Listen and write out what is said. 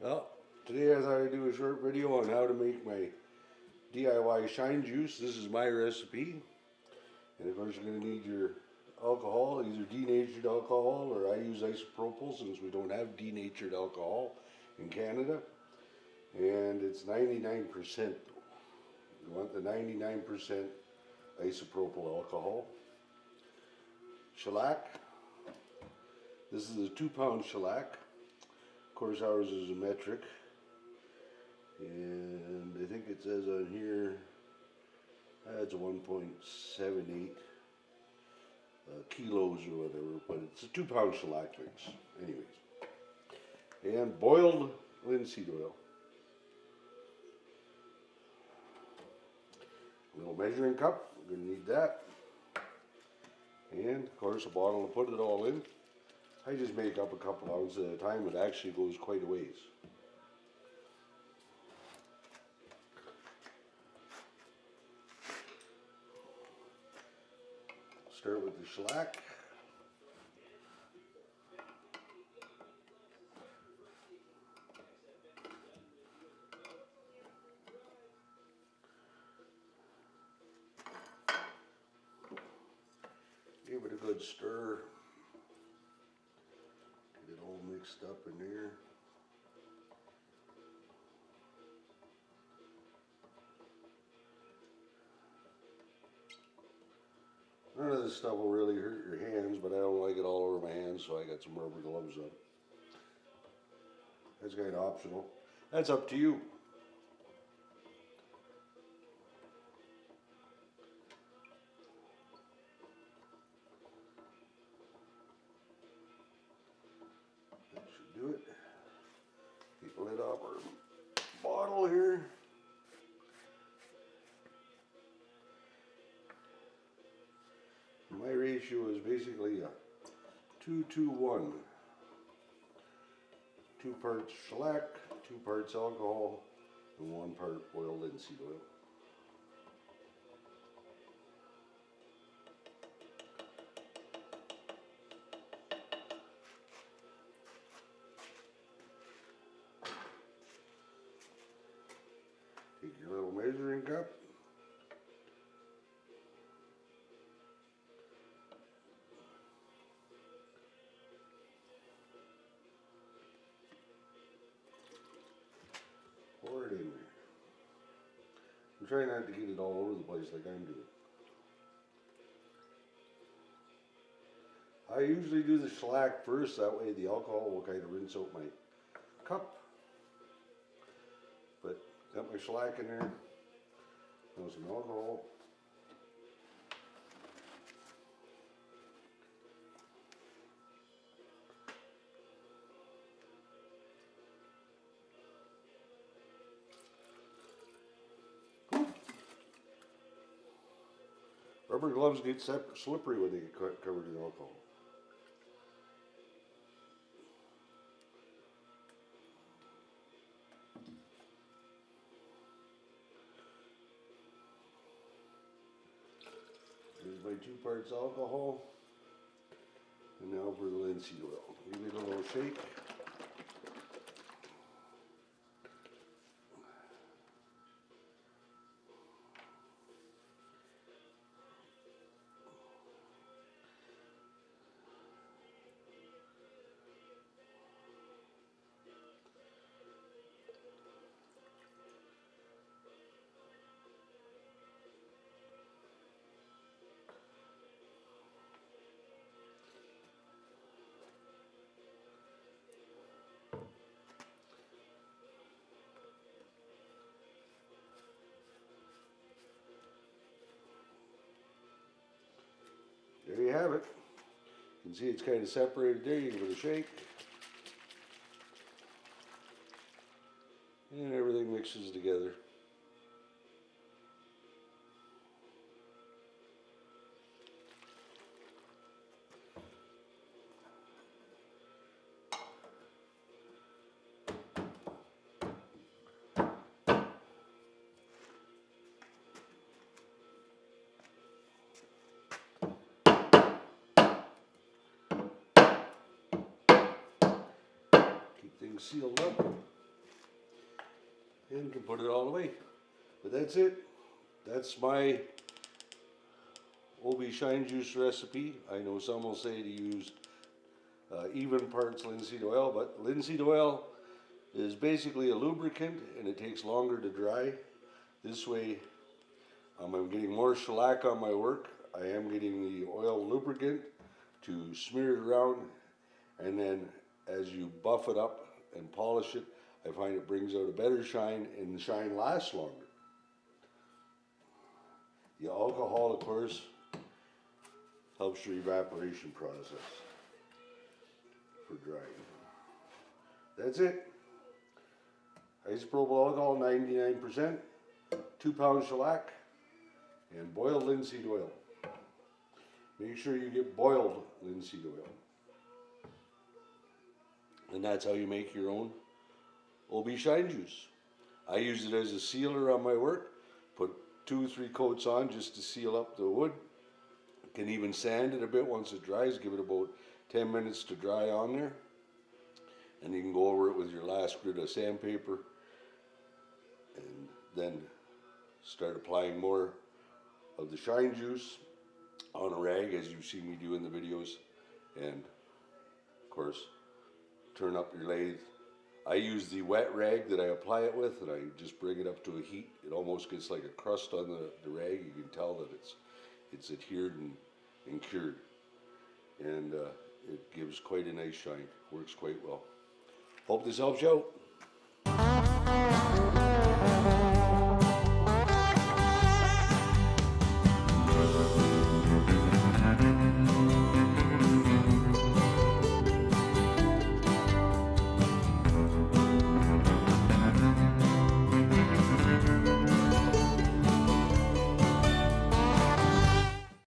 Well, today I thought I'd do a short video on how to make my DIY shine juice. This is my recipe. And of course you're going to need your alcohol, either denatured alcohol or I use isopropyl since we don't have denatured alcohol in Canada. And it's 99%. You want the 99% isopropyl alcohol. Shellac. This is a 2-pound shellac. Of course ours is a metric. And I think it says on here it's a 1.78 kilos or whatever, but it's a 2-pound shellac mix. Anyways, and boiled linseed oil. A little measuring cup, we're going to need that. And of course a bottle to put it all in. I just make up a couple ounces at a time, it actually goes quite a ways. Start with the shellac. Give it a good stir. Get it all mixed up in there. None of this stuff will really hurt your hands, but I don't like it all over my hands, so I got some rubber gloves on. That's kind of optional. That's up to you. That should do it. Keep the lid off our bottle here. My ratio is basically a 2-2-1. 2 parts shellac, 2 parts alcohol, and 1 part boiled linseed oil. Take your little measuring cup. Pour it in there. I'm trying not to get it all over the place like I'm doing. I usually do the shellac first, that way the alcohol will kind of rinse out my cup. But got my shellac in there, now some alcohol. Rubber gloves get slippery when they get covered in alcohol. Here's my 2 parts alcohol. And now for the linseed oil. Give it a little shake. There you have it. You can see it's kind of separated there. You give it a shake. And everything mixes together. Keep things sealed up. and can put it all away. But that's it. That's my OB Shine Juice recipe. I know some will say to use even parts linseed oil, but linseed oil is basically a lubricant and it takes longer to dry. This way I'm getting more shellac on my work. I am getting the oil lubricant to smear it around, and then as you buff it up and polish it, I find it brings out a better shine and the shine lasts longer. The alcohol, of course, helps your evaporation process for drying. That's it. Isopropyl alcohol, 99%, 2 pounds shellac, and boiled linseed oil. Make sure you get boiled linseed oil. And that's how you make your own OB Shine Juice. I use it as a sealer on my work. Put 2 or 3 coats on just to seal up the wood. Can even sand it a bit once it dries. Give it about 10 minutes to dry on there. And you can go over it with your last grit of sandpaper. And then start applying more of the Shine Juice on a rag, as you see me do in the videos. And of course, turn up your lathe. I use the wet rag that I apply it with, and I just bring it up to a heat. It almost gets like a crust on the rag. You can tell that it's adhered and cured. And it gives quite a nice shine. Works quite well. Hope this helps you out.